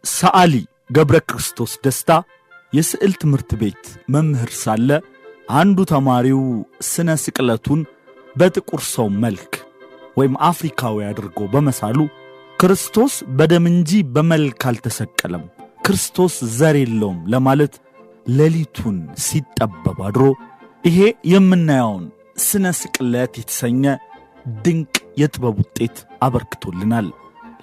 ሰዓሊ ገብረ ክርስቶስ ደስታ የስዕል ትምህርት ቤት መምህር ሳለ አንዱ ተማሪው ስነ ስቅለቱን በጥቁር ሰው መልክ ወይም አፍሪካዊ አድርጎ በመሳሉ ክርስቶስ በደም እንጂ በመልክ አልተሰቀለም፣ ክርስቶስ ዘር የለውም ለማለት ሌሊቱን ሲጠበብ አድሮ ይሄ የምናየውን ስነ ስቅለት የተሰኘ ድንቅ የጥበብ ውጤት አበርክቶልናል።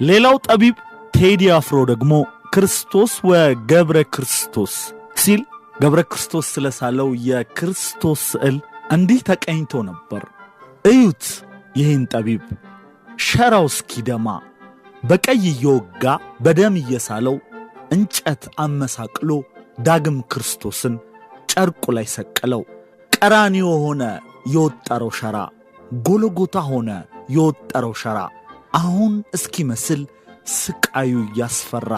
ሌላው ጠቢብ ቴዲ አፍሮ ደግሞ ክርስቶስ ወገብረ ክርስቶስ ሲል ገብረ ክርስቶስ ስለሳለው የክርስቶስ ስዕል እንዲህ ተቀኝቶ ነበር። እዩት ይህን ጠቢብ ሸራው እስኪደማ በቀይ እየወጋ በደም እየሳለው እንጨት አመሳቅሎ ዳግም ክርስቶስን ጨርቁ ላይ ሰቀለው። ቀራንዮ ሆነ የወጠረው ሸራ፣ ጎልጎታ ሆነ የወጠረው ሸራ። አሁን እስኪመስል ስቃዩ ያስፈራ፣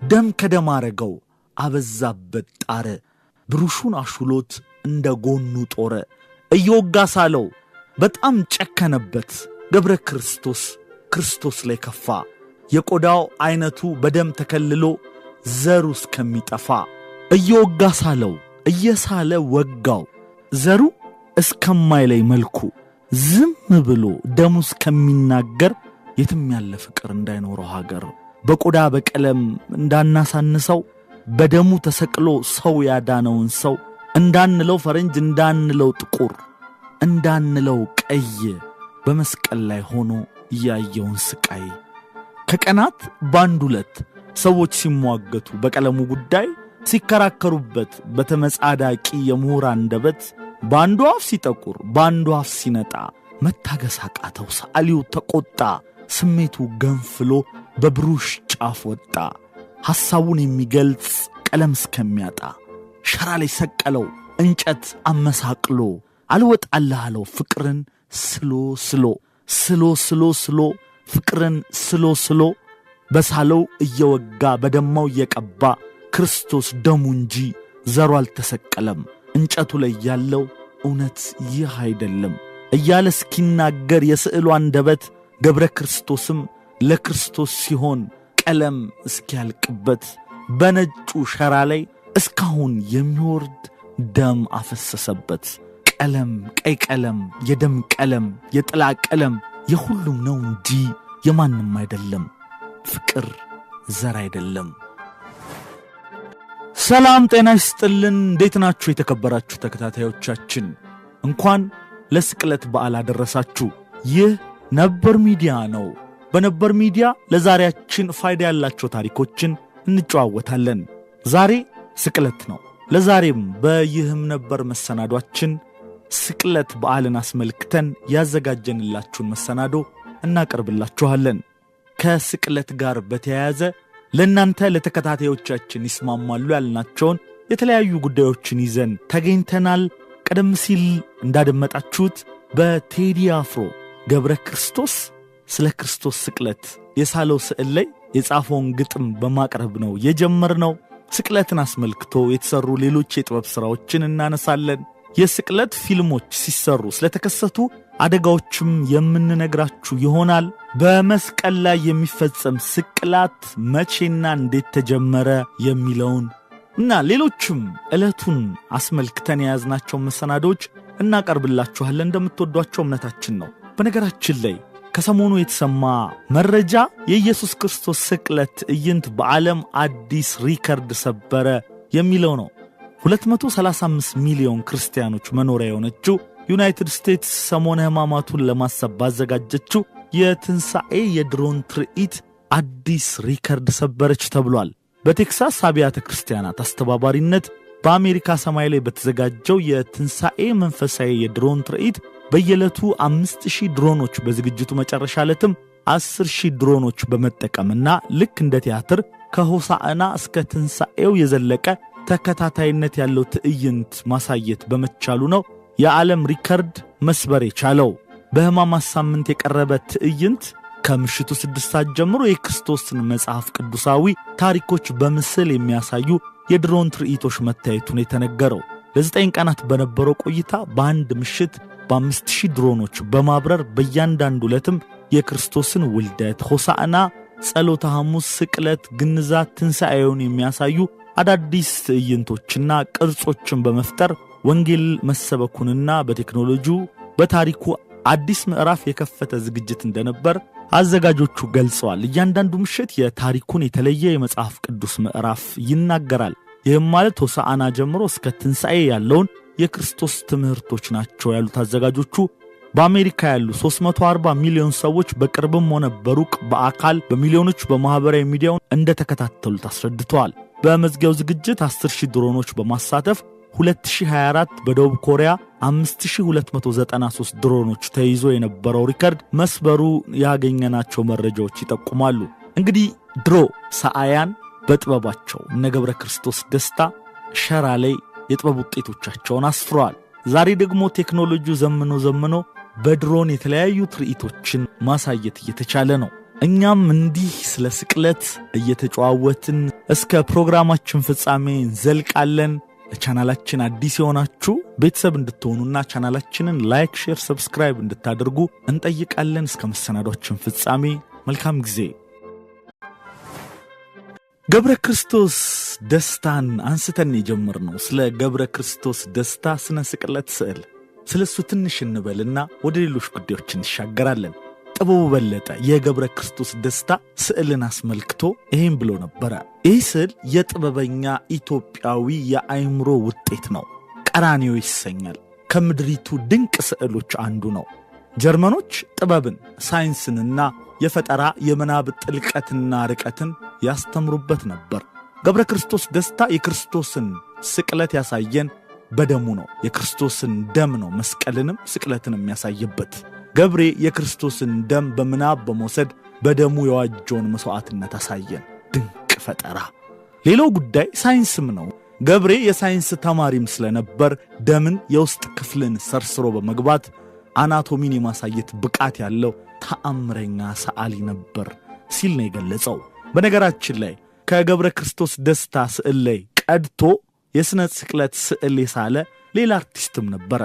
ደም ከደም አረገው አበዛበት ጣረ። ብሩሹን አሹሎት እንደ ጎኑ ጦረ፣ እየወጋ ሳለው በጣም ጨከነበት። ገብረ ክርስቶስ ክርስቶስ ላይ ከፋ፣ የቆዳው አይነቱ በደም ተከልሎ ዘሩ እስከሚጠፋ። እየወጋ ሳለው እየሳለ ወጋው፣ ዘሩ እስከማይለይ መልኩ ዝም ብሎ ደሙ እስከሚናገር የትም ያለ ፍቅር እንዳይኖረው ሀገር። በቆዳ በቀለም እንዳናሳንሰው በደሙ ተሰቅሎ ሰው ያዳነውን ሰው እንዳንለው ፈረንጅ እንዳንለው ጥቁር እንዳንለው ቀይ በመስቀል ላይ ሆኖ ያየውን ስቃይ ከቀናት ባንድ ሁለት ሰዎች ሲሟገቱ በቀለሙ ጉዳይ ሲከራከሩበት በተመጻዳቂ የምሁራን አንደበት ባንዱ አፍ ሲጠቁር ባንዱ አፍ ሲነጣ መታገስ አቃተው። ሰዓሊው ተቆጣ፣ ስሜቱ ገንፍሎ በብሩሽ ጫፍ ወጣ። ሐሳቡን የሚገልጽ ቀለም እስከሚያጣ ሸራ ላይ ሰቀለው እንጨት አመሳቅሎ። አልወጣልህ አለው ፍቅርን ስሎ ስሎ ስሎ ስሎ ስሎ ፍቅርን ስሎ ስሎ። በሳለው እየወጋ በደማው እየቀባ ክርስቶስ ደሙ እንጂ ዘሩ አልተሰቀለም፣ እንጨቱ ላይ ያለው እውነት ይህ አይደለም እያለ እስኪናገር የስዕሉ አንደበት ገብረ ክርስቶስም ለክርስቶስ ሲሆን ቀለም እስኪያልቅበት በነጩ ሸራ ላይ እስካሁን የሚወርድ ደም አፈሰሰበት። ቀለም ቀይ ቀለም፣ የደም ቀለም፣ የጥላ ቀለም የሁሉም ነው እንጂ የማንም አይደለም። ፍቅር ዘር አይደለም። ሰላም ጤና ይስጥልን። እንዴት ናችሁ የተከበራችሁ ተከታታዮቻችን? እንኳን ለስቅለት በዓል አደረሳችሁ። ይህ ነበር ሚዲያ ነው። በነበር ሚዲያ ለዛሬያችን ፋይዳ ያላቸው ታሪኮችን እንጨዋወታለን። ዛሬ ስቅለት ነው። ለዛሬም በይህም ነበር መሰናዷችን ስቅለት በዓልን አስመልክተን ያዘጋጀንላችሁን መሰናዶ እናቀርብላችኋለን። ከስቅለት ጋር በተያያዘ ለእናንተ ለተከታታዮቻችን ይስማማሉ ያልናቸውን የተለያዩ ጉዳዮችን ይዘን ተገኝተናል። ቀደም ሲል እንዳደመጣችሁት በቴዲ አፍሮ ገብረ ክርስቶስ ስለ ክርስቶስ ስቅለት የሳለው ስዕል ላይ የጻፈውን ግጥም በማቅረብ ነው የጀመርነው። ስቅለትን አስመልክቶ የተሰሩ ሌሎች የጥበብ ሥራዎችን እናነሳለን። የስቅለት ፊልሞች ሲሰሩ ስለተከሰቱ አደጋዎችም የምንነግራችሁ ይሆናል። በመስቀል ላይ የሚፈጸም ስቅላት መቼና እንዴት ተጀመረ የሚለውን እና ሌሎችም ዕለቱን አስመልክተን የያዝናቸው መሰናዶች እናቀርብላችኋለን። እንደምትወዷቸው እምነታችን ነው። በነገራችን ላይ ከሰሞኑ የተሰማ መረጃ የኢየሱስ ክርስቶስ ስቅለት ትዕይንት በዓለም አዲስ ሪከርድ ሰበረ የሚለው ነው። 235 ሚሊዮን ክርስቲያኖች መኖሪያ የሆነችው ዩናይትድ ስቴትስ ሰሞነ ሕማማቱን ለማሰብ ባዘጋጀችው የትንሣኤ የድሮን ትርኢት አዲስ ሪከርድ ሰበረች ተብሏል። በቴክሳስ አብያተ ክርስቲያናት አስተባባሪነት በአሜሪካ ሰማይ ላይ በተዘጋጀው የትንሣኤ መንፈሳዊ የድሮን ትርኢት በየዕለቱ 5000 ድሮኖች በዝግጅቱ መጨረሻ ዕለትም 10000 ድሮኖች በመጠቀምና ልክ እንደ ቲያትር ከሆሳዕና እስከ ትንሣኤው የዘለቀ ተከታታይነት ያለው ትዕይንት ማሳየት በመቻሉ ነው የዓለም ሪከርድ መስበር የቻለው። በሕማማት ሳምንት የቀረበ ትዕይንት ከምሽቱ 6 ሰዓት ጀምሮ የክርስቶስን መጽሐፍ ቅዱሳዊ ታሪኮች በምስል የሚያሳዩ የድሮን ትርኢቶች መታየቱን የተነገረው። ለ9 ቀናት በነበረው ቆይታ በአንድ ምሽት በ5000 ድሮኖች በማብረር በእያንዳንዱ ዕለትም የክርስቶስን ውልደት፣ ሆሳዕና፣ ጸሎተ ሐሙስ፣ ስቅለት፣ ግንዛት፣ ትንሣኤውን የሚያሳዩ አዳዲስ ትዕይንቶችና ቅርጾችን በመፍጠር ወንጌል መሰበኩንና በቴክኖሎጂው በታሪኩ አዲስ ምዕራፍ የከፈተ ዝግጅት እንደነበር አዘጋጆቹ ገልጸዋል። እያንዳንዱ ምሽት የታሪኩን የተለየ የመጽሐፍ ቅዱስ ምዕራፍ ይናገራል። ይህም ማለት ሆሳዕና ጀምሮ እስከ ትንሣኤ ያለውን የክርስቶስ ትምህርቶች ናቸው ያሉት አዘጋጆቹ በአሜሪካ ያሉ 340 ሚሊዮን ሰዎች በቅርብም ሆነ በሩቅ በአካል በሚሊዮኖች በማህበራዊ ሚዲያው እንደተከታተሉት አስረድተዋል። በመዝጊያው ዝግጅት 10,000 ድሮኖች በማሳተፍ 2024 በደቡብ ኮሪያ 5293 ድሮኖች ተይዞ የነበረው ሪከርድ መስበሩ ያገኘናቸው መረጃዎች ይጠቁማሉ። እንግዲህ ድሮ ሰዓያን በጥበባቸው እነ ገብረ ክርስቶስ ደስታ ሸራ ላይ የጥበብ ውጤቶቻቸውን አስፍረዋል። ዛሬ ደግሞ ቴክኖሎጂው ዘምኖ በድሮን የተለያዩ ትርኢቶችን ማሳየት እየተቻለ ነው። እኛም እንዲህ ስለ ስቅለት እየተጨዋወትን እስከ ፕሮግራማችን ፍጻሜ እንዘልቃለን። ለቻናላችን አዲስ የሆናችሁ ቤተሰብ እንድትሆኑና ቻናላችንን ላይክ፣ ሼር፣ ሰብስክራይብ እንድታደርጉ እንጠይቃለን። እስከ መሰናዷችን ፍጻሜ መልካም ጊዜ። ገብረ ክርስቶስ ደስታን አንስተን የጀመርነው ስለ ገብረ ክርስቶስ ደስታ ስነ ስቅለት ስዕል ስለሱ ትንሽ እንበልና ወደ ሌሎች ጉዳዮች እንሻገራለን። ጥበቡ በለጠ የገብረ ክርስቶስ ደስታ ስዕልን አስመልክቶ ይህን ብሎ ነበረ። ይህ ስዕል የጥበበኛ ኢትዮጵያዊ የአእምሮ ውጤት ነው። ቀራንዮ ይሰኛል። ከምድሪቱ ድንቅ ስዕሎች አንዱ ነው። ጀርመኖች ጥበብን፣ ሳይንስንና የፈጠራ የመናብ ጥልቀትና ርቀትን ያስተምሩበት ነበር። ገብረ ክርስቶስ ደስታ የክርስቶስን ስቅለት ያሳየን በደሙ ነው። የክርስቶስን ደም ነው መስቀልንም ስቅለትንም ያሳየበት። ገብሬ የክርስቶስን ደም በምናብ በመውሰድ በደሙ የዋጀውን መስዋዕትነት አሳየን። ድንቅ ፈጠራ። ሌላው ጉዳይ ሳይንስም ነው። ገብሬ የሳይንስ ተማሪም ስለነበር ደምን የውስጥ ክፍልን ሰርስሮ በመግባት አናቶሚን የማሳየት ብቃት ያለው ተአምረኛ ሰዓሊ ነበር ሲል ነው የገለጸው። በነገራችን ላይ ከገብረ ክርስቶስ ደስታ ስዕል ላይ ቀድቶ የስነ ስቅለት ስዕል የሳለ ሌላ አርቲስትም ነበረ።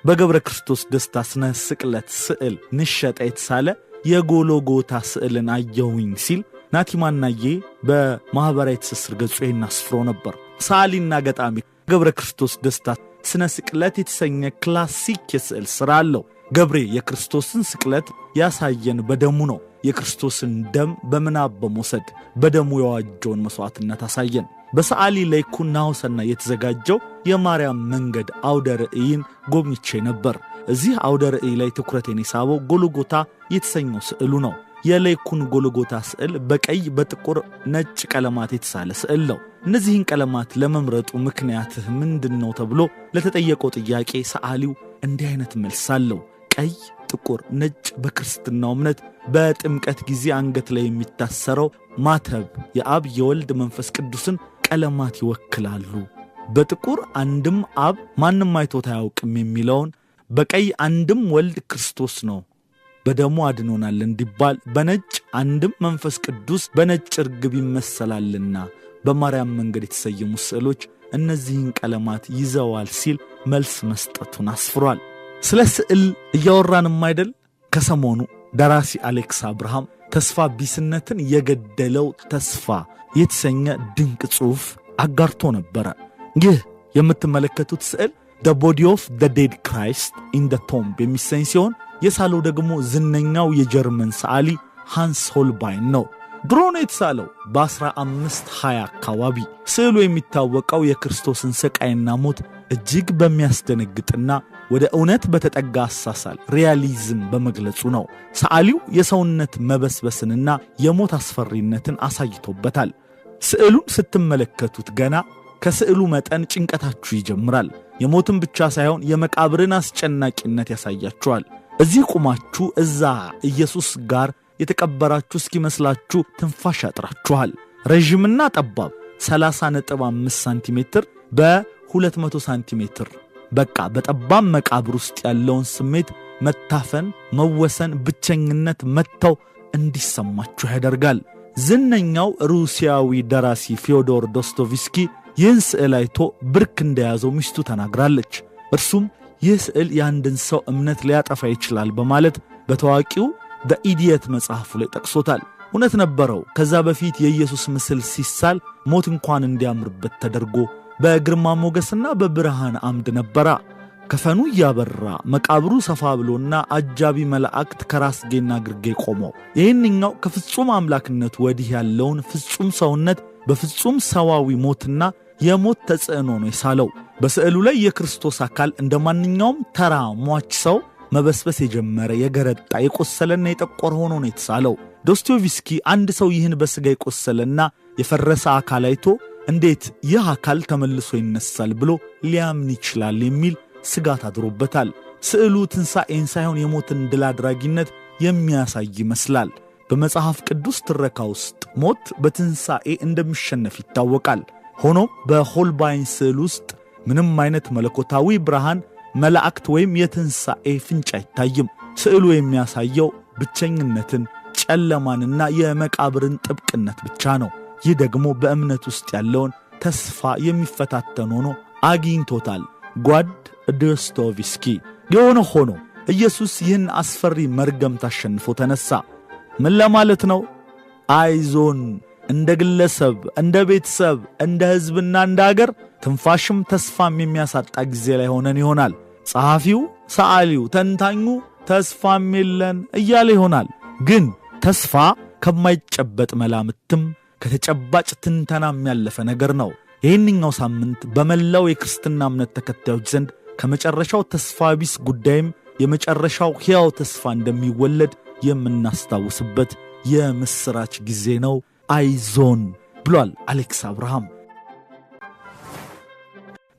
በገብረ ክርስቶስ ደስታ ስነ ስቅለት ስዕል ንሸጣ የተሳለ የጎሎጎታ ስዕልን አየሁኝ ሲል ናቲማናዬ በማህበራዊ ትስስር ገጹ አስፍሮ ነበር። ሰዓሊና ገጣሚ ገብረ ክርስቶስ ደስታ ስነ ስቅለት የተሰኘ ክላሲክ የስዕል ሥራ አለው። ገብሬ የክርስቶስን ስቅለት ያሳየን በደሙ ነው። የክርስቶስን ደም በምናብ በመውሰድ በደሙ የዋጀውን መስዋዕትነት አሳየን። በሰዓሊ ለይኩን ናሁሰና የተዘጋጀው የማርያም መንገድ አውደ ርዕይን ጎብኝቼ ነበር። እዚህ አውደ ርዕይ ላይ ትኩረቴን የሳበው ጎልጎታ የተሰኘው ስዕሉ ነው። የለይኩን ጎልጎታ ስዕል በቀይ በጥቁር ነጭ ቀለማት የተሳለ ስዕል ነው። እነዚህን ቀለማት ለመምረጡ ምክንያትህ ምንድነው ተብሎ ለተጠየቀው ጥያቄ ሰዓሊው እንዲህ አይነት መልስ አለው። ቀይ፣ ጥቁር፣ ነጭ በክርስትናው እምነት በጥምቀት ጊዜ አንገት ላይ የሚታሰረው ማተብ የአብ የወልድ መንፈስ ቅዱስን ቀለማት ይወክላሉ። በጥቁር አንድም አብ ማንም አይቶት አያውቅም የሚለውን፣ በቀይ አንድም ወልድ ክርስቶስ ነው በደሙ አድኖናል እንዲባል፣ በነጭ አንድም መንፈስ ቅዱስ በነጭ ርግብ ይመሰላልና በማርያም መንገድ የተሰየሙ ስዕሎች እነዚህን ቀለማት ይዘዋል ሲል መልስ መስጠቱን አስፍሯል። ስለ ስዕል እያወራንም አይደል? ከሰሞኑ ደራሲ አሌክስ አብርሃም ተስፋ ቢስነትን የገደለው ተስፋ የተሰኘ ድንቅ ጽሑፍ አጋርቶ ነበረ። ይህ የምትመለከቱት ስዕል The Body of the Dead Christ in the Tomb የሚሰኝ ሲሆን የሳለው ደግሞ ዝነኛው የጀርመን ሰዓሊ ሃንስ ሆልባይን ነው። ድሮ ነው የተሳለው በ1520 አካባቢ። ስዕሉ የሚታወቀው የክርስቶስን ስቃይና ሞት እጅግ በሚያስደነግጥና ወደ እውነት በተጠጋ አሳሳል ሪያሊዝም በመግለጹ ነው። ሰዓሊው የሰውነት መበስበስንና የሞት አስፈሪነትን አሳይቶበታል። ስዕሉን ስትመለከቱት ገና ከስዕሉ መጠን ጭንቀታችሁ ይጀምራል። የሞትን ብቻ ሳይሆን የመቃብርን አስጨናቂነት ያሳያችኋል። እዚህ ቁማችሁ እዛ ኢየሱስ ጋር የተቀበራችሁ እስኪመስላችሁ ትንፋሽ ያጥራችኋል። ረዥምና ጠባብ 30.5 ሳንቲሜትር በ200 ሳንቲሜትር በቃ በጠባብ መቃብር ውስጥ ያለውን ስሜት መታፈን፣ መወሰን፣ ብቸኝነት መተው እንዲሰማችሁ ያደርጋል። ዝነኛው ሩሲያዊ ደራሲ ፊዮዶር ዶስቶቭስኪ ይህን ስዕል አይቶ ብርክ እንደያዘው ሚስቱ ተናግራለች። እርሱም ይህ ስዕል የአንድን ሰው እምነት ሊያጠፋ ይችላል በማለት በታዋቂው በኢዲየት መጽሐፉ ላይ ጠቅሶታል። እውነት ነበረው። ከዛ በፊት የኢየሱስ ምስል ሲሳል ሞት እንኳን እንዲያምርበት ተደርጎ በግርማ ሞገስና በብርሃን አምድ ነበራ። ከፈኑ እያበራ መቃብሩ ሰፋ ብሎና አጃቢ መላእክት ከራስጌና ግርጌ ቆመው ይህንኛው ከፍጹም አምላክነት ወዲህ ያለውን ፍጹም ሰውነት በፍጹም ሰዋዊ ሞትና የሞት ተጽዕኖ ነው የሳለው። በስዕሉ ላይ የክርስቶስ አካል እንደማንኛውም ተራ ሟች ሰው መበስበስ የጀመረ የገረጣ የቆሰለና የጠቆረ ሆኖ ነው የተሳለው። ዶስቶቭስኪ አንድ ሰው ይህን በሥጋ የቆሰለና የፈረሰ አካል አይቶ እንዴት ይህ አካል ተመልሶ ይነሳል ብሎ ሊያምን ይችላል የሚል ስጋት አድሮበታል። ስዕሉ ትንሣኤን ሳይሆን የሞትን ድል አድራጊነት የሚያሳይ ይመስላል። በመጽሐፍ ቅዱስ ትረካ ውስጥ ሞት በትንሣኤ እንደሚሸነፍ ይታወቃል። ሆኖም በሆልባይን ስዕል ውስጥ ምንም አይነት መለኮታዊ ብርሃን፣ መላእክት ወይም የትንሣኤ ፍንጭ አይታይም። ስዕሉ የሚያሳየው ብቸኝነትን፣ ጨለማንና የመቃብርን ጥብቅነት ብቻ ነው። ይህ ደግሞ በእምነት ውስጥ ያለውን ተስፋ የሚፈታተን ሆኖ አግኝቶታል ጓድ ዶስቶቭስኪ። የሆነ ሆኖ ኢየሱስ ይህን አስፈሪ መርገምት አሸንፎ ተነሳ። ምን ለማለት ነው? አይዞን፣ እንደ ግለሰብ፣ እንደ ቤተሰብ፣ እንደ ሕዝብና እንደ አገር ትንፋሽም ተስፋም የሚያሳጣ ጊዜ ላይ ሆነን ይሆናል። ጸሐፊው፣ ሰዓሊው፣ ተንታኙ ተስፋም የለን እያለ ይሆናል። ግን ተስፋ ከማይጨበጥ መላምትም ከተጨባጭ ትንተናም ያለፈ ነገር ነው። ይህንኛው ሳምንት በመላው የክርስትና እምነት ተከታዮች ዘንድ ከመጨረሻው ተስፋ ቢስ ጉዳይም የመጨረሻው ሕያው ተስፋ እንደሚወለድ የምናስታውስበት የምስራች ጊዜ ነው። አይዞን ብሏል አሌክስ አብርሃም።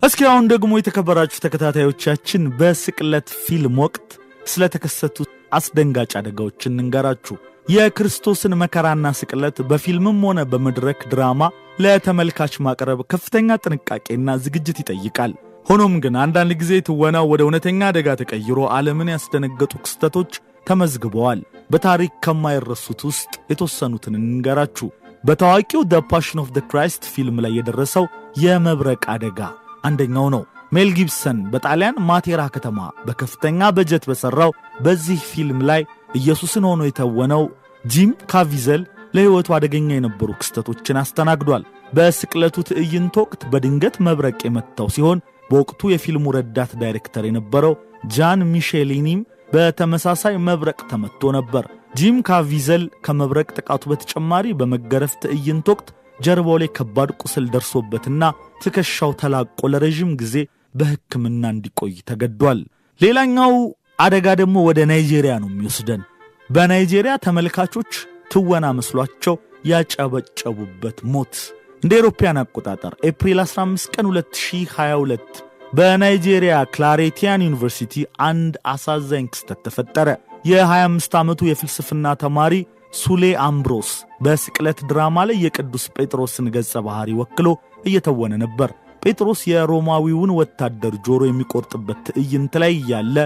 እስኪ አሁን ደግሞ የተከበራችሁ ተከታታዮቻችን በስቅለት ፊልም ወቅት ስለተከሰቱ አስደንጋጭ አደጋዎችን እንንገራችሁ። የክርስቶስን መከራና ስቅለት በፊልምም ሆነ በመድረክ ድራማ ለተመልካች ማቅረብ ከፍተኛ ጥንቃቄና ዝግጅት ይጠይቃል። ሆኖም ግን አንዳንድ ጊዜ ትወናው ወደ እውነተኛ አደጋ ተቀይሮ ዓለምን ያስደነገጡ ክስተቶች ተመዝግበዋል። በታሪክ ከማይረሱት ውስጥ የተወሰኑትን እንንገራችሁ። በታዋቂው The Passion of the Christ ፊልም ላይ የደረሰው የመብረቅ አደጋ አንደኛው ነው። ሜል ጊብሰን በጣሊያን ማቴራ ከተማ በከፍተኛ በጀት በሠራው በዚህ ፊልም ላይ ኢየሱስን ሆኖ የተወነው ጂም ካቪዘል ለሕይወቱ አደገኛ የነበሩ ክስተቶችን አስተናግዷል። በስቅለቱ ትዕይንት ወቅት በድንገት መብረቅ የመታው ሲሆን በወቅቱ የፊልሙ ረዳት ዳይሬክተር የነበረው ጃን ሚሼሊኒም በተመሳሳይ መብረቅ ተመቶ ነበር። ጂም ካቪዘል ከመብረቅ ጥቃቱ በተጨማሪ በመገረፍ ትዕይንት ወቅት ጀርባው ላይ ከባድ ቁስል ደርሶበትና ትከሻው ተላቆ ለረጅም ጊዜ በሕክምና እንዲቆይ ተገዷል። ሌላኛው አደጋ ደግሞ ወደ ናይጄሪያ ነው የሚወስደን። በናይጄሪያ ተመልካቾች ትወና መስሏቸው ያጨበጨቡበት ሞት እንደ አውሮፓውያን አቆጣጠር ኤፕሪል 15 ቀን 2022 በናይጄሪያ ክላሬቲያን ዩኒቨርሲቲ አንድ አሳዛኝ ክስተት ተፈጠረ። የ25 ዓመቱ የፍልስፍና ተማሪ ሱሌ አምብሮስ በስቅለት ድራማ ላይ የቅዱስ ጴጥሮስን ገጸ ባህሪ ወክሎ እየተወነ ነበር። ጴጥሮስ የሮማዊውን ወታደር ጆሮ የሚቆርጥበት ትዕይንት ላይ ያለ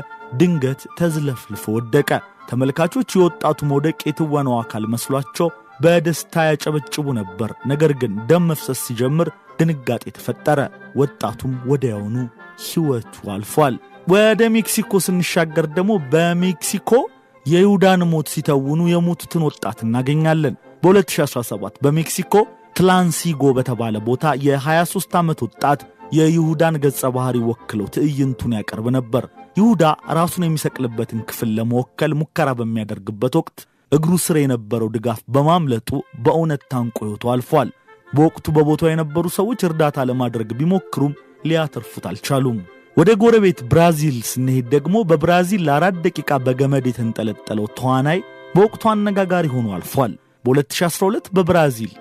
ድንገት ተዝለፍልፎ ወደቀ። ተመልካቾች የወጣቱ መውደቅ የትወናው አካል መስሏቸው በደስታ ያጨበጭቡ ነበር። ነገር ግን ደም መፍሰስ ሲጀምር ድንጋጤ ተፈጠረ። ወጣቱም ወዲያውኑ ሕይወቱ አልፏል። ወደ ሜክሲኮ ስንሻገር ደግሞ በሜክሲኮ የይሁዳን ሞት ሲተውኑ የሞቱትን ወጣት እናገኛለን። በ2017 በሜክሲኮ ትላንሲጎ በተባለ ቦታ የ23 ዓመት ወጣት የይሁዳን ገጸ ባህሪ ወክለው ትዕይንቱን ያቀርብ ነበር። ይሁዳ ራሱን የሚሰቅልበትን ክፍል ለመወከል ሙከራ በሚያደርግበት ወቅት እግሩ ስር የነበረው ድጋፍ በማምለጡ በእውነት ታንቆ ሕይወቱ አልፏል። በወቅቱ በቦታው የነበሩ ሰዎች እርዳታ ለማድረግ ቢሞክሩም ሊያተርፉት አልቻሉም። ወደ ጎረቤት ብራዚል ስንሄድ ደግሞ በብራዚል ለ4 ደቂቃ በገመድ የተንጠለጠለው ተዋናይ በወቅቱ አነጋጋሪ ሆኖ አልፏል። በ2012 በብራዚል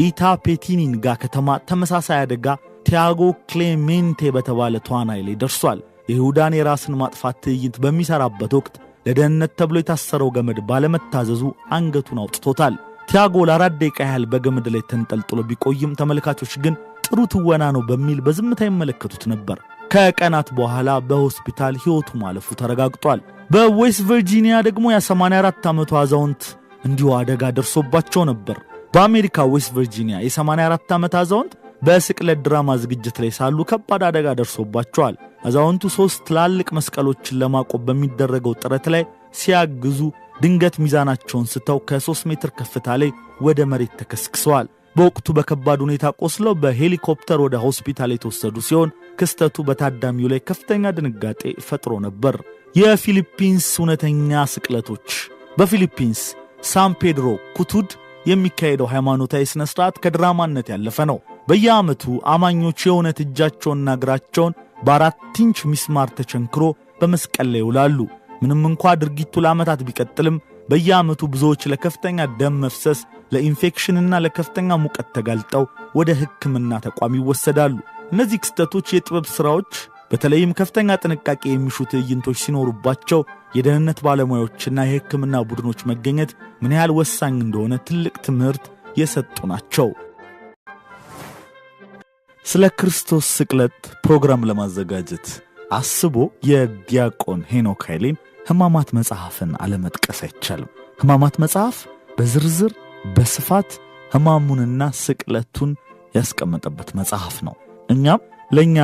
ኢታፔቲኒንጋ ከተማ ተመሳሳይ አደጋ ቲያጎ ክሌሜንቴ በተባለ ተዋናይ ላይ ደርሷል። የይሁዳን የራስን ማጥፋት ትዕይንት በሚሰራበት ወቅት ለደህንነት ተብሎ የታሰረው ገመድ ባለመታዘዙ አንገቱን አውጥቶታል። ቲያጎ ለ4 ደቂቃ ያህል በገመድ ላይ ተንጠልጥሎ ቢቆይም ተመልካቾች ግን ጥሩ ትወና ነው በሚል በዝምታ ይመለከቱት ነበር። ከቀናት በኋላ በሆስፒታል ሕይወቱ ማለፉ ተረጋግጧል። በዌስት ቨርጂኒያ ደግሞ የ84 ዓመቱ አዛውንት እንዲሁ አደጋ ደርሶባቸው ነበር። በአሜሪካ ዌስት ቨርጂኒያ የ84 ዓመት አዛውንት በስቅለት ድራማ ዝግጅት ላይ ሳሉ ከባድ አደጋ ደርሶባቸዋል። አዛውንቱ 3 ትላልቅ መስቀሎችን ለማቆም በሚደረገው ጥረት ላይ ሲያግዙ ድንገት ሚዛናቸውን ስተው ከ3 ሜትር ከፍታ ላይ ወደ መሬት ተከስክሰዋል። በወቅቱ በከባድ ሁኔታ ቆስለው በሄሊኮፕተር ወደ ሆስፒታል የተወሰዱ ሲሆን ክስተቱ በታዳሚው ላይ ከፍተኛ ድንጋጤ ፈጥሮ ነበር። የፊሊፒንስ እውነተኛ ስቅለቶች። በፊሊፒንስ ሳን ፔድሮ ኩቱድ የሚካሄደው ሃይማኖታዊ ስነ ስርዓት ከድራማነት ያለፈ ነው። በየዓመቱ አማኞች የእውነት እጃቸውንና እግራቸውን በ4 ኢንች ሚስማር ተቸንክሮ በመስቀል ላይ ይውላሉ። ምንም እንኳን ድርጊቱ ለዓመታት ቢቀጥልም በየዓመቱ ብዙዎች ለከፍተኛ ደም መፍሰስ፣ ለኢንፌክሽንና ለከፍተኛ ሙቀት ተጋልጠው ወደ ሕክምና ተቋም ይወሰዳሉ። እነዚህ ክስተቶች የጥበብ ሥራዎች በተለይም ከፍተኛ ጥንቃቄ የሚሹ ትዕይንቶች ሲኖሩባቸው የደህንነት ባለሙያዎችና የሕክምና ቡድኖች መገኘት ምን ያህል ወሳኝ እንደሆነ ትልቅ ትምህርት የሰጡ ናቸው። ስለ ክርስቶስ ስቅለት ፕሮግራም ለማዘጋጀት አስቦ የዲያቆን ሄኖክ ኃይሌን ሕማማት መጽሐፍን አለመጥቀስ አይቻልም። ሕማማት መጽሐፍ በዝርዝር በስፋት ሕማሙንና ስቅለቱን ያስቀመጠበት መጽሐፍ ነው። እኛም ለኛ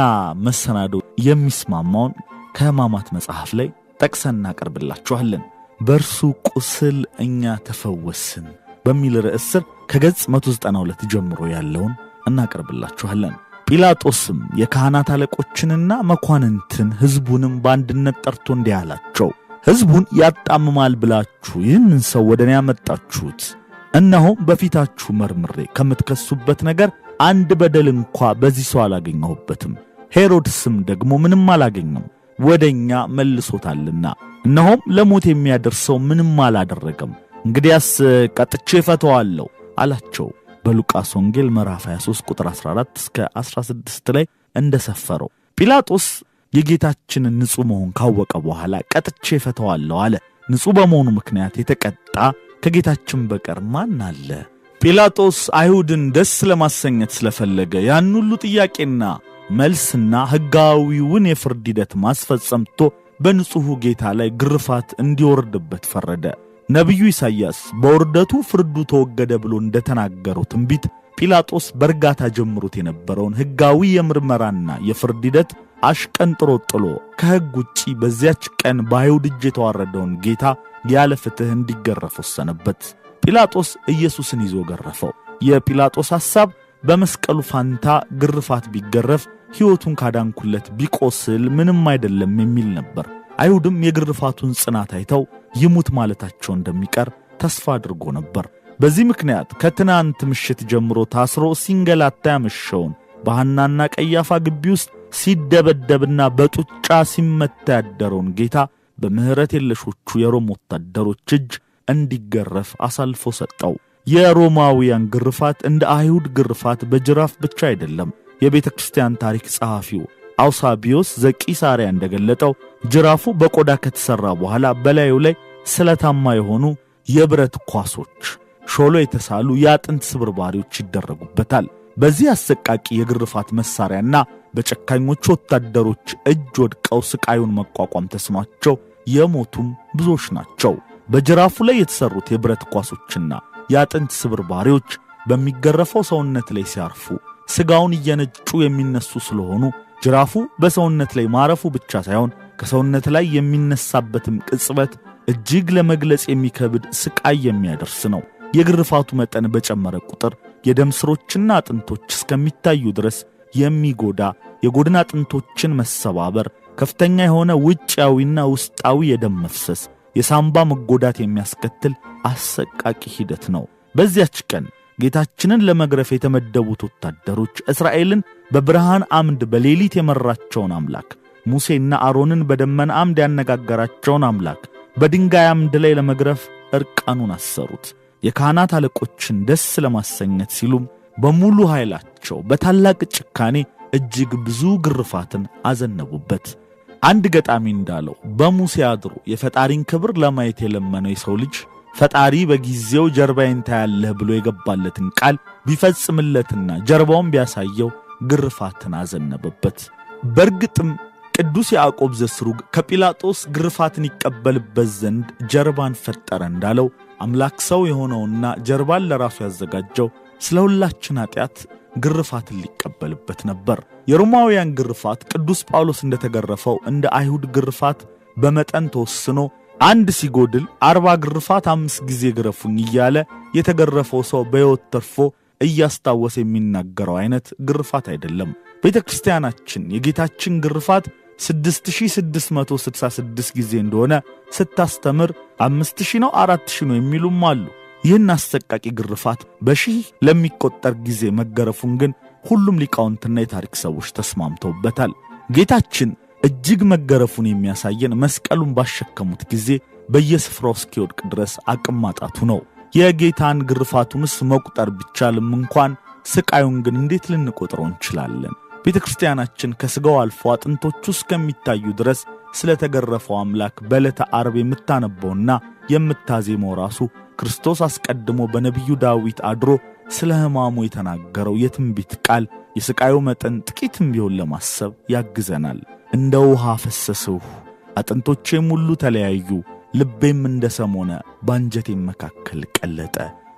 መሰናዶ የሚስማማውን ከሕማማት መጽሐፍ ላይ ጠቅሰን እናቀርብላችኋለን። በእርሱ ቁስል እኛ ተፈወስን በሚል ርዕስ ስር ከገጽ 192 ጀምሮ ያለውን እናቀርብላችኋለን። ጲላጦስም የካህናት አለቆችንና መኳንንትን ሕዝቡንም በአንድነት ጠርቶ እንዲህ አላቸው፣ ሕዝቡን ያጣምማል ብላችሁ ይህንን ሰው ወደ እኔ ያመጣችሁት፣ እነሆ በፊታችሁ መርምሬ ከምትከሱበት ነገር አንድ በደል እንኳ በዚህ ሰው አላገኘሁበትም። ሄሮድስም ደግሞ ምንም አላገኘም፣ ወደኛ መልሶታልና፣ እነሆም ለሞት የሚያደርሰው ምንም አላደረገም። እንግዲያስ ቀጥቼ ፈተዋለሁ አላቸው። በሉቃስ ወንጌል ምዕራፍ 23 ቁጥር 14 እስከ 16 ላይ እንደሰፈረው ጲላጦስ የጌታችንን ንጹሕ መሆን ካወቀ በኋላ ቀጥቼ ፈተዋለሁ አለ። ንጹሕ በመሆኑ ምክንያት የተቀጣ ከጌታችን በቀር ማን አለ? ጲላጦስ አይሁድን ደስ ለማሰኘት ስለፈለገ ያን ሁሉ ጥያቄና መልስና ሕጋዊውን የፍርድ ሂደት ማስፈጸም ትቶ በንጹሑ ጌታ ላይ ግርፋት እንዲወርድበት ፈረደ። ነቢዩ ኢሳይያስ በውርደቱ ፍርዱ ተወገደ ብሎ እንደተናገረው ትንቢት ጲላጦስ በእርጋታ ጀምሮት የነበረውን ሕጋዊ የምርመራና የፍርድ ሂደት አሽቀንጥሮ ጥሎ ከሕግ ውጪ በዚያች ቀን በአይሁድ እጅ የተዋረደውን ጌታ ያለ ፍትሕ እንዲገረፍ ወሰነበት። ጲላጦስ ኢየሱስን ይዞ ገረፈው። የጲላጦስ ሐሳብ በመስቀሉ ፋንታ ግርፋት ቢገረፍ ሕይወቱን ካዳንኩለት ቢቆስል ምንም አይደለም የሚል ነበር። አይሁድም የግርፋቱን ጽናት አይተው ይሙት ማለታቸው እንደሚቀር ተስፋ አድርጎ ነበር። በዚህ ምክንያት ከትናንት ምሽት ጀምሮ ታስሮ ሲንገላታ ያመሸውን በሐናና ቀያፋ ግቢ ውስጥ ሲደበደብና በጡጫ ሲመታ ያደረውን ጌታ በምህረት የለሾቹ የሮም ወታደሮች እጅ እንዲገረፍ አሳልፎ ሰጠው። የሮማውያን ግርፋት እንደ አይሁድ ግርፋት በጅራፍ ብቻ አይደለም። የቤተ ክርስቲያን ታሪክ ጸሐፊው አውሳቢዮስ ዘቂሳርያ እንደገለጠው ጅራፉ በቆዳ ከተሰራ በኋላ በላዩ ላይ ስለታማ የሆኑ የብረት ኳሶች፣ ሾሎ የተሳሉ የአጥንት ስብርባሪዎች ይደረጉበታል። በዚህ አሰቃቂ የግርፋት መሳሪያና በጨካኞች ወታደሮች እጅ ወድቀው ስቃዩን መቋቋም ተስኗቸው የሞቱም ብዙዎች ናቸው። በጅራፉ ላይ የተሰሩት የብረት ኳሶችና የአጥንት ስብርባሪዎች በሚገረፈው ሰውነት ላይ ሲያርፉ ስጋውን እየነጩ የሚነሱ ስለሆኑ ጅራፉ በሰውነት ላይ ማረፉ ብቻ ሳይሆን ከሰውነት ላይ የሚነሳበትም ቅጽበት እጅግ ለመግለጽ የሚከብድ ስቃይ የሚያደርስ ነው። የግርፋቱ መጠን በጨመረ ቁጥር የደም ስሮችና አጥንቶች እስከሚታዩ ድረስ የሚጎዳ የጎድን አጥንቶችን መሰባበር፣ ከፍተኛ የሆነ ውጫዊና ውስጣዊ የደም መፍሰስ፣ የሳምባ መጎዳት የሚያስከትል አሰቃቂ ሂደት ነው። በዚያች ቀን ጌታችንን ለመግረፍ የተመደቡት ወታደሮች እስራኤልን በብርሃን አምድ በሌሊት የመራቸውን አምላክ፣ ሙሴና አሮንን በደመና አምድ ያነጋገራቸውን አምላክ በድንጋይ አምድ ላይ ለመግረፍ እርቃኑን አሰሩት። የካህናት አለቆችን ደስ ለማሰኘት ሲሉም በሙሉ ኃይላቸው በታላቅ ጭካኔ እጅግ ብዙ ግርፋትን አዘነቡበት። አንድ ገጣሚ እንዳለው በሙሴ አድሮ የፈጣሪን ክብር ለማየት የለመነው የሰው ልጅ ፈጣሪ በጊዜው ጀርባዬን ታያለህ ብሎ የገባለትን ቃል ቢፈጽምለትና ጀርባውን ቢያሳየው ግርፋትን አዘነበበት። በእርግጥም ቅዱስ ያዕቆብ ዘስሩግ ከጲላጦስ ግርፋትን ይቀበልበት ዘንድ ጀርባን ፈጠረ እንዳለው አምላክ ሰው የሆነውና ጀርባን ለራሱ ያዘጋጀው ስለ ሁላችን ኃጢአት ግርፋትን ሊቀበልበት ነበር። የሮማውያን ግርፋት ቅዱስ ጳውሎስ እንደተገረፈው እንደ አይሁድ ግርፋት በመጠን ተወስኖ አንድ ሲጎድል 40 ግርፋት 5 ጊዜ ግረፉኝ እያለ የተገረፈው ሰው በሕይወት ተርፎ እያስታወሰ የሚናገረው አይነት ግርፋት አይደለም። ቤተክርስቲያናችን የጌታችን ግርፋት 6666 ጊዜ እንደሆነ ስታስተምር 5000 ነው 4000 ነው የሚሉም አሉ። ይህን አሰቃቂ ግርፋት በሺህ ለሚቆጠር ጊዜ መገረፉን ግን ሁሉም ሊቃውንትና የታሪክ ሰዎች ተስማምተውበታል። ጌታችን እጅግ መገረፉን የሚያሳየን መስቀሉን ባሸከሙት ጊዜ በየስፍራው እስኪወድቅ ድረስ አቅም ማጣቱ ነው። የጌታን ግርፋቱንስ መቁጠር ቢቻልም እንኳን ስቃዩን ግን እንዴት ልንቆጥረው እንችላለን? ቤተክርስቲያናችን ከስጋው አልፎ አጥንቶቹ እስከሚታዩ ድረስ ስለተገረፈው አምላክ በዕለተ ዓርብ የምታነበውና የምታዜመው ራሱ ክርስቶስ አስቀድሞ በነቢዩ ዳዊት አድሮ ስለ ሕማሙ የተናገረው የትንቢት ቃል የስቃዩ መጠን ጥቂትም ቢሆን ለማሰብ ያግዘናል። እንደ ውሃ ፈሰስሁ፣ አጥንቶቼም ሁሉ ተለያዩ፣ ልቤም እንደ ሰሞነ ባንጀቴም መካከል ቀለጠ።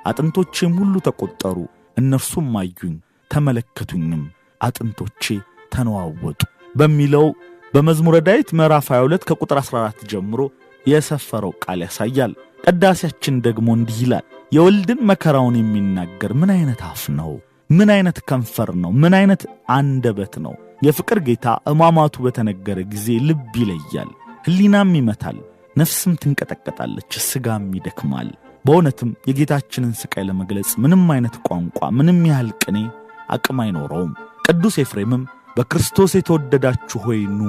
አጥንቶቼም ሁሉ ተቆጠሩ፣ እነርሱም አዩኝ ተመለከቱኝም፣ አጥንቶቼ ተነዋወጡ በሚለው በመዝሙረ ዳዊት ምዕራፍ 22 ከቁጥር 14 ጀምሮ የሰፈረው ቃል ያሳያል። ቅዳሴያችን ደግሞ እንዲህ ይላል። የወልድን መከራውን የሚናገር ምን አይነት አፍ ነው? ምን አይነት ከንፈር ነው? ምን አይነት አንደበት ነው? የፍቅር ጌታ ሕማማቱ በተነገረ ጊዜ ልብ ይለያል፣ ሕሊናም ይመታል፣ ነፍስም ትንቀጠቀጣለች፣ ሥጋም ይደክማል። በእውነትም የጌታችንን ስቃይ ለመግለጽ ምንም አይነት ቋንቋ፣ ምንም ያህል ቅኔ አቅም አይኖረውም። ቅዱስ ኤፍሬምም በክርስቶስ የተወደዳችሁ ሆይ ኑ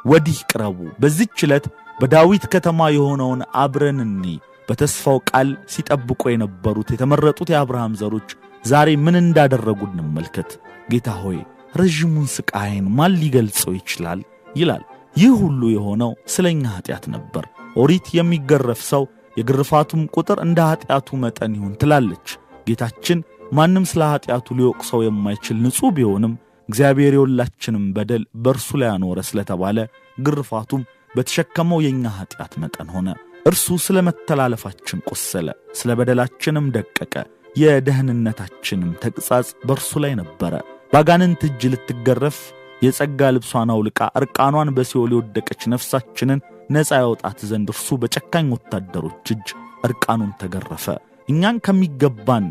ወዲህ ቅረቡ፣ በዚህች ዕለት በዳዊት ከተማ የሆነውን አብረን እንይ። በተስፋው ቃል ሲጠብቁ የነበሩት የተመረጡት የአብርሃም ዘሮች ዛሬ ምን እንዳደረጉ እንመልከት። ጌታ ሆይ ረዥሙን ስቃይን ማን ሊገልጸው ይችላል ይላል። ይህ ሁሉ የሆነው ስለኛ ኃጢአት ነበር። ኦሪት የሚገረፍ ሰው የግርፋቱም ቁጥር እንደ ኃጢአቱ መጠን ይሁን ትላለች። ጌታችን ማንም ስለ ኃጢአቱ ሊወቅሰው የማይችል ንጹሕ ቢሆንም እግዚአብሔር የሁላችንም በደል በእርሱ ላይ አኖረ ስለተባለ ግርፋቱም በተሸከመው የኛ ኃጢአት መጠን ሆነ። እርሱ ስለ መተላለፋችን ቆሰለ፣ ስለ በደላችንም ደቀቀ። የደህንነታችንም ተግሣጽ በእርሱ ላይ ነበረ። ባጋንንት እጅ ልትገረፍ የጸጋ ልብሷን አውልቃ ዕርቃኗን በሲኦል የወደቀች ነፍሳችንን ነፃ ያወጣት ዘንድ እርሱ በጨካኝ ወታደሮች እጅ ዕርቃኑን ተገረፈ። እኛን ከሚገባን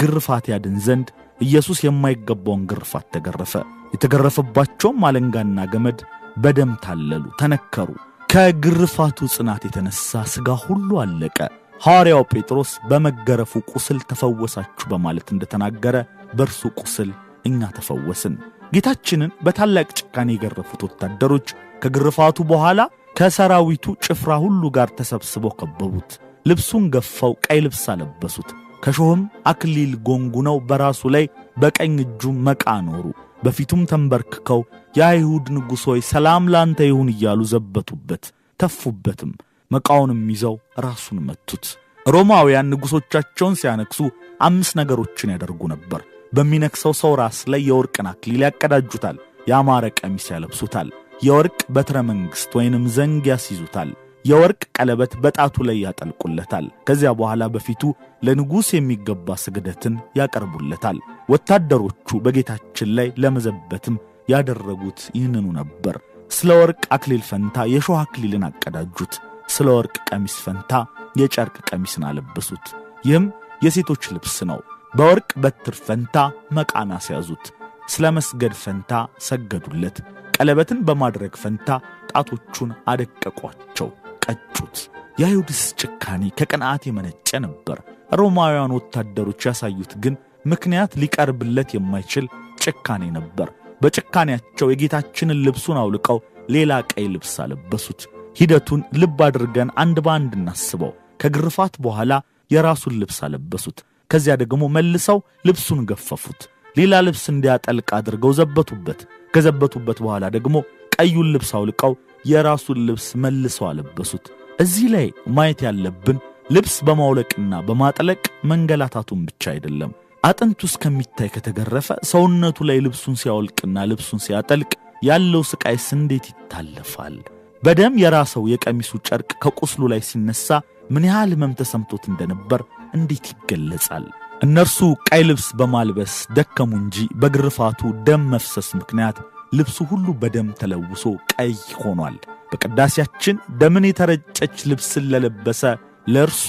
ግርፋት ያድን ዘንድ ኢየሱስ የማይገባውን ግርፋት ተገረፈ። የተገረፈባቸውም አለንጋና ገመድ በደም ታለሉ፣ ተነከሩ። ከግርፋቱ ጽናት የተነሳ ሥጋ ሁሉ አለቀ። ሐዋርያው ጴጥሮስ በመገረፉ ቁስል ተፈወሳችሁ በማለት እንደተናገረ በእርሱ ቁስል እኛ ተፈወስን። ጌታችንን በታላቅ ጭካኔ የገረፉት ወታደሮች ከግርፋቱ በኋላ ከሰራዊቱ ጭፍራ ሁሉ ጋር ተሰብስበው ከበቡት። ልብሱን ገፈው ቀይ ልብስ አለበሱት። ከሾህም አክሊል ጎንጉነው በራሱ ላይ በቀኝ እጁ መቃ ኖሩ። በፊቱም ተንበርክከው የአይሁድ ንጉሥ ሆይ ሰላም ላንተ ይሁን እያሉ ዘበቱበት፣ ተፉበትም። መቃውንም ይዘው ራሱን መቱት። ሮማውያን ንጉሶቻቸውን ሲያነክሱ 5 ነገሮችን ያደርጉ ነበር። በሚነክሰው ሰው ራስ ላይ የወርቅን አክሊል ያቀዳጁታል፣ ያማረ ቀሚስ ያለብሱታል፣ የወርቅ በትረ መንግሥት ወይንም ዘንግ ያስይዙታል፣ የወርቅ ቀለበት በጣቱ ላይ ያጠልቁለታል። ከዚያ በኋላ በፊቱ ለንጉሥ የሚገባ ስግደትን ያቀርቡለታል። ወታደሮቹ በጌታችን ላይ ለመዘበትም ያደረጉት ይህንኑ ነበር። ስለ ወርቅ አክሊል ፈንታ የሾህ አክሊልን አቀዳጁት። ስለ ወርቅ ቀሚስ ፈንታ የጨርቅ ቀሚስን አለበሱት። ይህም የሴቶች ልብስ ነው። በወርቅ በትር ፈንታ መቃን አስያዙት። ስለ መስገድ ፈንታ ሰገዱለት። ቀለበትን በማድረግ ፈንታ ጣቶቹን አደቀቋቸው፣ ቀጩት። የአይሁድስ ጭካኔ ከቅንዓት የመነጨ ነበር። ሮማውያን ወታደሮች ያሳዩት ግን ምክንያት ሊቀርብለት የማይችል ጭካኔ ነበር። በጭካኔያቸው የጌታችንን ልብሱን አውልቀው ሌላ ቀይ ልብስ አለበሱት። ሂደቱን ልብ አድርገን አንድ በአንድ እናስበው። ከግርፋት በኋላ የራሱን ልብስ አለበሱት። ከዚያ ደግሞ መልሰው ልብሱን ገፈፉት። ሌላ ልብስ እንዲያጠልቅ አድርገው ዘበቱበት። ከዘበቱበት በኋላ ደግሞ ቀዩን ልብስ አውልቀው የራሱን ልብስ መልሰው አለበሱት። እዚህ ላይ ማየት ያለብን ልብስ በማውለቅና በማጥለቅ መንገላታቱን ብቻ አይደለም። አጥንቱ እስከሚታይ ከተገረፈ ሰውነቱ ላይ ልብሱን ሲያወልቅና ልብሱን ሲያጠልቅ ያለው ስቃይስ እንዴት ይታለፋል? በደም የራሰው የቀሚሱ ጨርቅ ከቁስሉ ላይ ሲነሳ ምን ያህል ሕመም ተሰምቶት እንደነበር እንዴት ይገለጻል? እነርሱ ቀይ ልብስ በማልበስ ደከሙ እንጂ በግርፋቱ ደም መፍሰስ ምክንያት ልብሱ ሁሉ በደም ተለውሶ ቀይ ሆኗል። በቅዳሴያችን ደምን የተረጨች ልብስን ለለበሰ ለእርሱ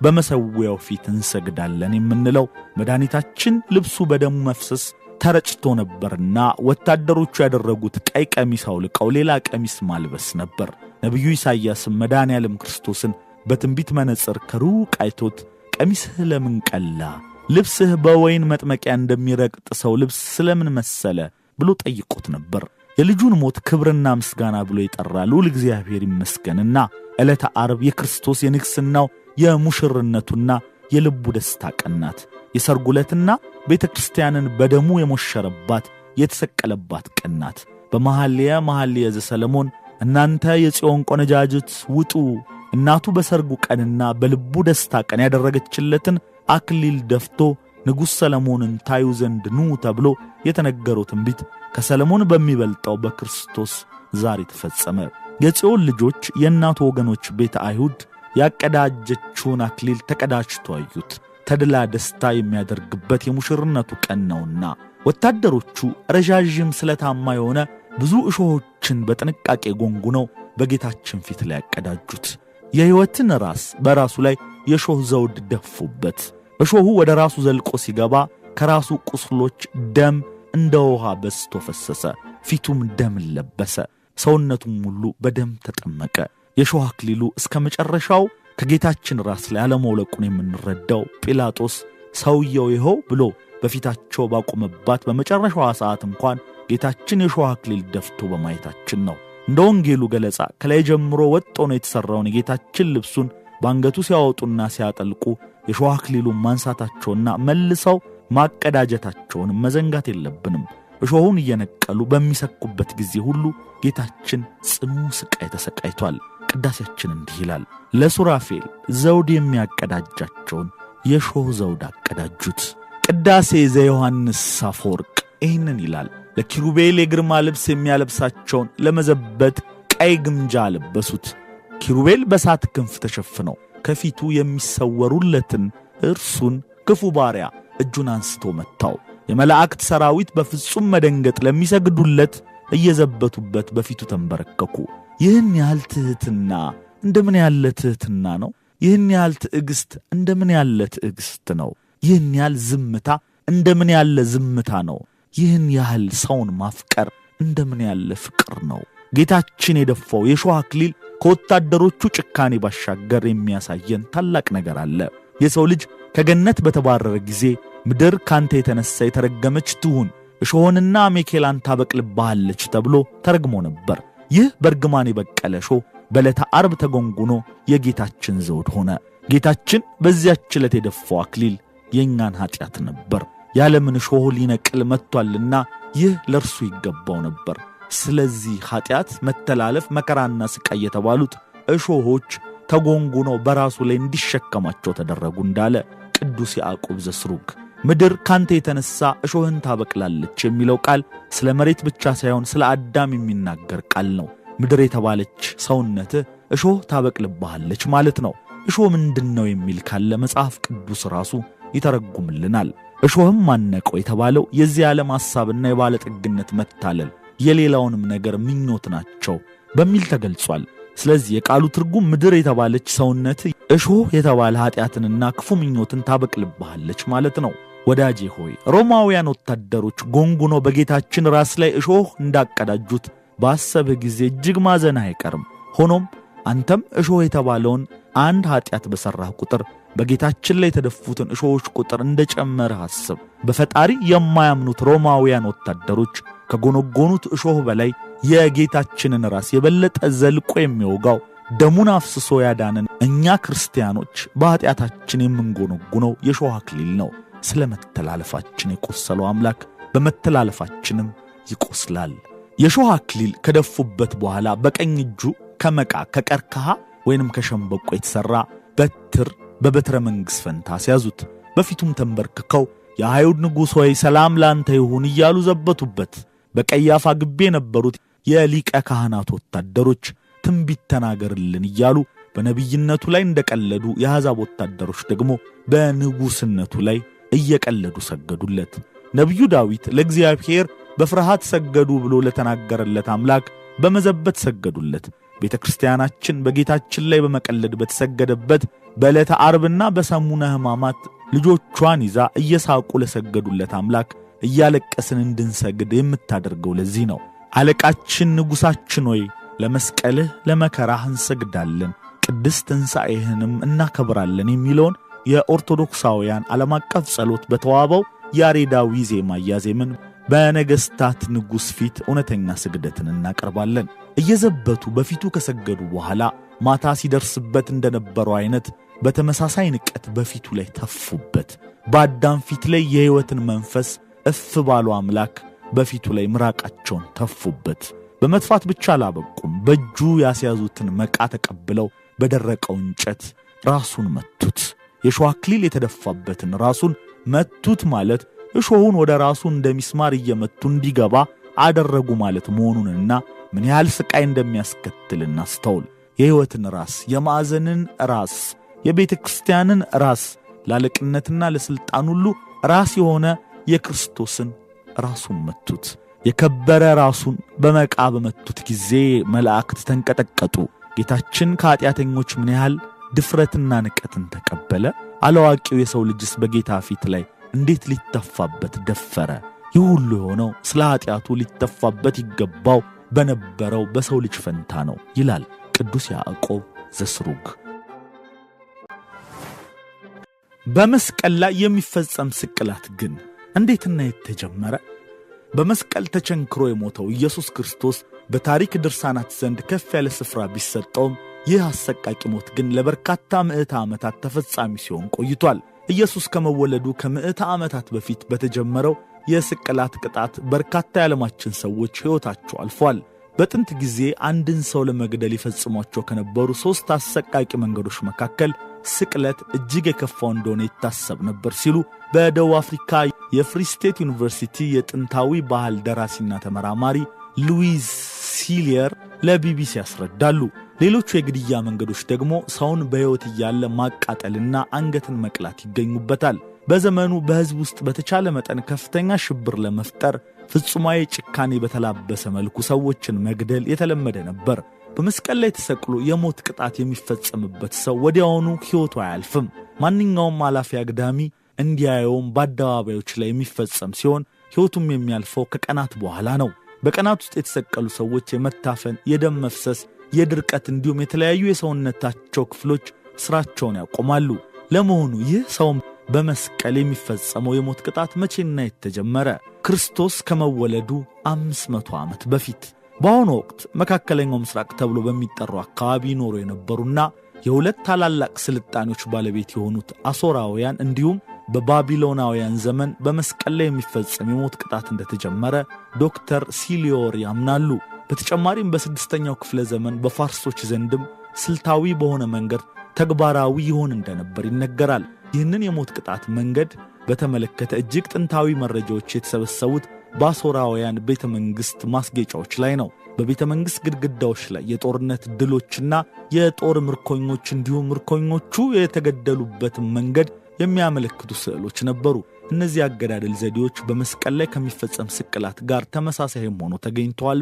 በመሠዊያው ፊት እንሰግዳለን የምንለው መድኃኒታችን ልብሱ በደሙ መፍሰስ ተረጭቶ ነበርና ወታደሮቹ ያደረጉት ቀይ ቀሚስ አውልቀው ሌላ ቀሚስ ማልበስ ነበር። ነቢዩ ኢሳይያስም መድኃኔዓለም ክርስቶስን በትንቢት መነጽር ከሩቅ አይቶት ቀሚስህ ለምን ቀላ? ልብስህ በወይን መጥመቂያ እንደሚረግጥ ሰው ልብስ ስለምን መሰለ ብሎ ጠይቆት ነበር። የልጁን ሞት ክብርና ምስጋና ብሎ የጠራ ልዑል እግዚአብሔር ይመስገንና ዕለተ ዓርብ የክርስቶስ የንግሥናው የሙሽርነቱና የልቡ ደስታ ቀናት። የሰርጉ ዕለትና ቤተ ክርስቲያንን በደሙ የሞሸረባት የተሰቀለባት ቀናት። በመኃልየ ዘሰሎሞን እናንተ የጽዮን ቆነጃጅት ውጡ፣ እናቱ በሰርጉ ቀንና በልቡ ደስታ ቀን ያደረገችለትን አክሊል ደፍቶ ንጉሥ ሰለሞንን ታዩ ዘንድ ኑ ተብሎ የተነገረው ትንቢት ከሰለሞን በሚበልጠው በክርስቶስ ዛሬ ተፈጸመ። የጽዮን ልጆች የእናቱ ወገኖች ቤተ አይሁድ ያቀዳጀችውን አክሊል ተቀዳጅቶ አዩት። ተድላ ደስታ የሚያደርግበት የሙሽርነቱ ቀን ነውና ወታደሮቹ ረዣዥም ስለታማ የሆነ ብዙ እሾሆችን በጥንቃቄ ጎንጉነው በጌታችን ፊት ላይ ያቀዳጁት። የሕይወትን ራስ በራሱ ላይ የሾህ ዘውድ ደፉበት። እሾሁ ወደ ራሱ ዘልቆ ሲገባ ከራሱ ቁስሎች ደም እንደ ውሃ በስቶ ፈሰሰ። ፊቱም ደም ለበሰ፣ ሰውነቱም ሁሉ በደም ተጠመቀ። የሾህ አክሊሉ እስከ መጨረሻው ከጌታችን ራስ ላይ አለመውለቁን የምንረዳው ጲላጦስ ሰውየው ይኸው ብሎ በፊታቸው ባቆመባት በመጨረሻዋ ሰዓት እንኳን ጌታችን የሾህ አክሊል ደፍቶ በማየታችን ነው። እንደ ወንጌሉ ገለጻ ከላይ ጀምሮ ወጥቶ ነው የተሰራውን የጌታችን ልብሱን ባንገቱ ሲያወጡና ሲያጠልቁ የሾህ አክሊሉን ማንሳታቸውና መልሰው ማቀዳጀታቸውን መዘንጋት የለብንም። እሾሁን እየነቀሉ በሚሰኩበት ጊዜ ሁሉ ጌታችን ጽኑ ስቃይ ተሰቃይቷል። ቅዳሴያችን እንዲህ ይላል። ለሱራፌል ዘውድ የሚያቀዳጃቸውን የሾህ ዘውድ አቀዳጁት። ቅዳሴ ዘዮሐንስ አፈወርቅ ይህንን ይላል። ለኪሩቤል የግርማ ልብስ የሚያለብሳቸውን ለመዘበት ቀይ ግምጃ አለበሱት። ኪሩቤል በሳት ክንፍ ተሸፍነው ከፊቱ የሚሰወሩለትን እርሱን ክፉ ባሪያ እጁን አንስቶ መታው። የመላእክት ሰራዊት በፍጹም መደንገጥ ለሚሰግዱለት እየዘበቱበት በፊቱ ተንበረከኩ። ይህን ያህል ትሕትና እንደምን ያለ ትሕትና ነው! ይህን ያህል ትዕግስት እንደምን ያለ ትዕግስት ነው! ይህን ያህል ዝምታ እንደምን ያለ ዝምታ ነው! ይህን ያህል ሰውን ማፍቀር እንደምን ያለ ፍቅር ነው! ጌታችን የደፋው የሾህ አክሊል ከወታደሮቹ ጭካኔ ባሻገር የሚያሳየን ታላቅ ነገር አለ። የሰው ልጅ ከገነት በተባረረ ጊዜ ምድር ካንተ የተነሳ የተረገመች ትሁን፣ እሾህንና አሜኬላን ታበቅልብሃለች ተብሎ ተረግሞ ነበር። ይህ በርግማን የበቀለ እሾህ በዕለተ ዓርብ ተጎንጉኖ የጌታችን ዘውድ ሆነ። ጌታችን በዚያች ዕለት የደፋው አክሊል የእኛን ኃጢአት ነበር። ያለምን እሾህ ሊነቅል መጥቷልና ይህ ለእርሱ ይገባው ነበር። ስለዚህ ኃጢአት፣ መተላለፍ፣ መከራና ስቃይ የተባሉት እሾሆች ተጎንጉነው በራሱ ላይ እንዲሸከማቸው ተደረጉ እንዳለ ቅዱስ ያዕቆብ ዘስሩግ። ምድር ካንተ የተነሳ እሾህን ታበቅላለች የሚለው ቃል ስለ መሬት ብቻ ሳይሆን ስለ አዳም የሚናገር ቃል ነው። ምድር የተባለች ሰውነትህ እሾህ ታበቅልብሃለች ማለት ነው። እሾህ ምንድነው የሚል ካለ መጽሐፍ ቅዱስ ራሱ ይተረጉምልናል። እሾህም ማነቀው የተባለው የዚህ ዓለም ሐሳብና የባለጠግነት መታለል የሌላውንም ነገር ምኞት ናቸው በሚል ተገልጿል። ስለዚህ የቃሉ ትርጉም ምድር የተባለች ሰውነት እሾህ የተባለ ኃጢአትንና ክፉ ምኞትን ታበቅልብሃለች ማለት ነው። ወዳጄ ሆይ ሮማውያን ወታደሮች ጎንጉኖ በጌታችን ራስ ላይ እሾህ እንዳቀዳጁት ባሰብህ ጊዜ እጅግ ማዘንህ አይቀርም። ሆኖም አንተም እሾህ የተባለውን አንድ ኃጢአት በሠራህ ቁጥር በጌታችን ላይ የተደፉትን እሾሆች ቁጥር እንደጨመረህ አስብ። በፈጣሪ የማያምኑት ሮማውያን ወታደሮች ከጎነጎኑት እሾህ በላይ የጌታችንን ራስ የበለጠ ዘልቆ የሚወጋው ደሙን አፍስሶ ያዳነን እኛ ክርስቲያኖች በኃጢአታችን የምንጎነጉነው የሾህ አክሊል ነው። ስለ መተላለፋችን የቆሰለው አምላክ በመተላለፋችንም ይቆስላል። የሾህ አክሊል ከደፉበት በኋላ በቀኝ እጁ ከመቃ ከቀርከሃ ወይንም ከሸምበቆ የተሠራ በትር በበትረ መንግሥት ፈንታ ሲያዙት፣ በፊቱም ተንበርክከው የአይሁድ ንጉሥ ሆይ ሰላም ላንተ ይሁን እያሉ ዘበቱበት። በቀያፋ ግቢ የነበሩት የሊቀ ካህናት ወታደሮች ትንቢት ተናገርልን እያሉ በነቢይነቱ ላይ እንደቀለዱ፣ የአሕዛብ ወታደሮች ደግሞ በንጉሥነቱ ላይ እየቀለዱ ሰገዱለት። ነቢዩ ዳዊት ለእግዚአብሔር በፍርሃት ሰገዱ ብሎ ለተናገረለት አምላክ በመዘበት ሰገዱለት። ቤተክርስቲያናችን በጌታችን ላይ በመቀለድ በተሰገደበት በዕለተ ዓርብና በሰሙነ ሕማማት ልጆቿን ይዛ እየሳቁ ለሰገዱለት አምላክ እያለቀስን እንድንሰግድ የምታደርገው ለዚህ ነው። አለቃችን ንጉሳችን ሆይ ለመስቀልህ ለመከራህ እንሰግዳለን፣ ቅድስት ትንሣኤህንም እናከብራለን የሚለውን የኦርቶዶክሳውያን ዓለም አቀፍ ጸሎት በተዋበው ያሬዳዊ ዜማ እያዜምን በነገሥታት ንጉሥ ፊት እውነተኛ ስግደትን እናቀርባለን። እየዘበቱ በፊቱ ከሰገዱ በኋላ ማታ ሲደርስበት እንደነበረው አይነት በተመሳሳይ ንቀት በፊቱ ላይ ተፉበት። በአዳም ፊት ላይ የሕይወትን መንፈስ እፍ ባሉ አምላክ በፊቱ ላይ ምራቃቸውን ተፉበት። በመጥፋት ብቻ አላበቁም። በእጁ ያስያዙትን መቃ ተቀብለው በደረቀው እንጨት ራሱን መቱት። የሾህ አክሊል የተደፋበትን ራሱን መቱት ማለት እሾሁን ወደ ራሱ እንደሚስማር እየመቱ እንዲገባ አደረጉ ማለት መሆኑንና ምን ያህል ስቃይ እንደሚያስከትል እናስተውል። የሕይወትን ራስ፣ የማዕዘንን ራስ፣ የቤተ ክርስቲያንን ራስ፣ ላለቅነትና ለሥልጣን ሁሉ ራስ የሆነ የክርስቶስን ራሱን መቱት። የከበረ ራሱን በመቃ በመቱት ጊዜ መላእክት ተንቀጠቀጡ። ጌታችን ከኃጢአተኞች ምን ያህል ድፍረትና ንቀትን ተቀበለ? አላዋቂው የሰው ልጅስ በጌታ ፊት ላይ እንዴት ሊተፋበት ደፈረ? ይህ ሁሉ የሆነው ስለ ኃጢአቱ ሊተፋበት ይገባው በነበረው በሰው ልጅ ፈንታ ነው ይላል ቅዱስ ያዕቆብ ዘስሩግ። በመስቀል ላይ የሚፈጸም ስቅላት ግን እንዴትና የት ተጀመረ? በመስቀል ተቸንክሮ የሞተው ኢየሱስ ክርስቶስ በታሪክ ድርሳናት ዘንድ ከፍ ያለ ስፍራ ቢሰጠውም ይህ አሰቃቂ ሞት ግን ለበርካታ ምዕተ ዓመታት ተፈጻሚ ሲሆን ቆይቷል። ኢየሱስ ከመወለዱ ከምዕተ ዓመታት በፊት በተጀመረው የስቅላት ቅጣት በርካታ የዓለማችን ሰዎች ሕይወታቸው አልፏል። በጥንት ጊዜ አንድን ሰው ለመግደል ይፈጽሟቸው ከነበሩ 3 አሰቃቂ መንገዶች መካከል ስቅለት እጅግ የከፋው እንደሆነ ይታሰብ ነበር ሲሉ በደቡብ አፍሪካ የፍሪ ስቴት ዩኒቨርሲቲ የጥንታዊ ባህል ደራሲና ተመራማሪ ሉዊዝ ሲሊየር ለቢቢሲ ያስረዳሉ። ሌሎቹ የግድያ መንገዶች ደግሞ ሰውን በሕይወት እያለ ማቃጠልና አንገትን መቅላት ይገኙበታል። በዘመኑ በሕዝብ ውስጥ በተቻለ መጠን ከፍተኛ ሽብር ለመፍጠር ፍጹማዊ ጭካኔ በተላበሰ መልኩ ሰዎችን መግደል የተለመደ ነበር። በመስቀል ላይ ተሰቅሎ የሞት ቅጣት የሚፈጸምበት ሰው ወዲያውኑ ሕይወቱ አያልፍም። ማንኛውም አላፊ አግዳሚ እንዲያየውም በአደባባዮች ላይ የሚፈጸም ሲሆን ሕይወቱም የሚያልፈው ከቀናት በኋላ ነው። በቀናት ውስጥ የተሰቀሉ ሰዎች የመታፈን፣ የደም መፍሰስ፣ የድርቀት እንዲሁም የተለያዩ የሰውነታቸው ክፍሎች ሥራቸውን ያቆማሉ። ለመሆኑ ይህ ሰው በመስቀል የሚፈጸመው የሞት ቅጣት መቼና የተጀመረ? ክርስቶስ ከመወለዱ 500 ዓመት በፊት። በአሁኑ ወቅት መካከለኛው ምስራቅ ተብሎ በሚጠራው አካባቢ ይኖሩ የነበሩና የሁለት ታላላቅ ስልጣኔዎች ባለቤት የሆኑት አሦራውያን እንዲሁም በባቢሎናውያን ዘመን በመስቀል ላይ የሚፈጸም የሞት ቅጣት እንደተጀመረ ዶክተር ሲሊዮር ያምናሉ። በተጨማሪም በስድስተኛው ክፍለ ዘመን በፋርሶች ዘንድም ስልታዊ በሆነ መንገድ ተግባራዊ ይሆን እንደነበር ይነገራል። ይህንን የሞት ቅጣት መንገድ በተመለከተ እጅግ ጥንታዊ መረጃዎች የተሰበሰቡት በአሦራውያን ቤተ መንግሥት ማስጌጫዎች ላይ ነው። በቤተ መንግሥት ግድግዳዎች ላይ የጦርነት ድሎችና የጦር ምርኮኞች እንዲሁም ምርኮኞቹ የተገደሉበትን መንገድ የሚያመለክቱ ስዕሎች ነበሩ። እነዚህ አገዳደል ዘዴዎች በመስቀል ላይ ከሚፈጸም ስቅላት ጋር ተመሳሳይም ሆኖ ተገኝተዋል።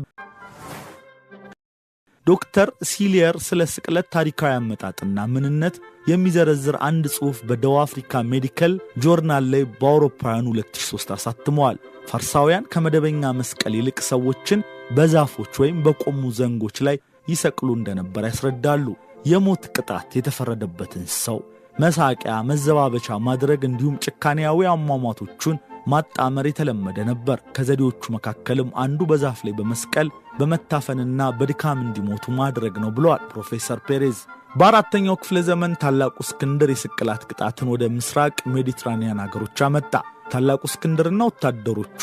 ዶክተር ሲሊየር ስለ ስቅለት ታሪካዊ አመጣጥና ምንነት የሚዘረዝር አንድ ጽሑፍ በደቡብ አፍሪካ ሜዲካል ጆርናል ላይ በአውሮፓውያኑ 2003 አሳትመዋል። ፋርሳውያን ከመደበኛ መስቀል ይልቅ ሰዎችን በዛፎች ወይም በቆሙ ዘንጎች ላይ ይሰቅሉ እንደነበር ያስረዳሉ። የሞት ቅጣት የተፈረደበትን ሰው መሳቂያ፣ መዘባበቻ ማድረግ እንዲሁም ጭካኔያዊ አሟሟቶቹን ማጣመር የተለመደ ነበር። ከዘዴዎቹ መካከልም አንዱ በዛፍ ላይ በመስቀል በመታፈንና በድካም እንዲሞቱ ማድረግ ነው ብለዋል ፕሮፌሰር ፔሬዝ። በአራተኛው ክፍለ ዘመን ታላቁ እስክንድር የስቅላት ቅጣትን ወደ ምስራቅ ሜዲትራኒያን አገሮች አመጣ። ታላቁ እስክንድርና ወታደሮቹ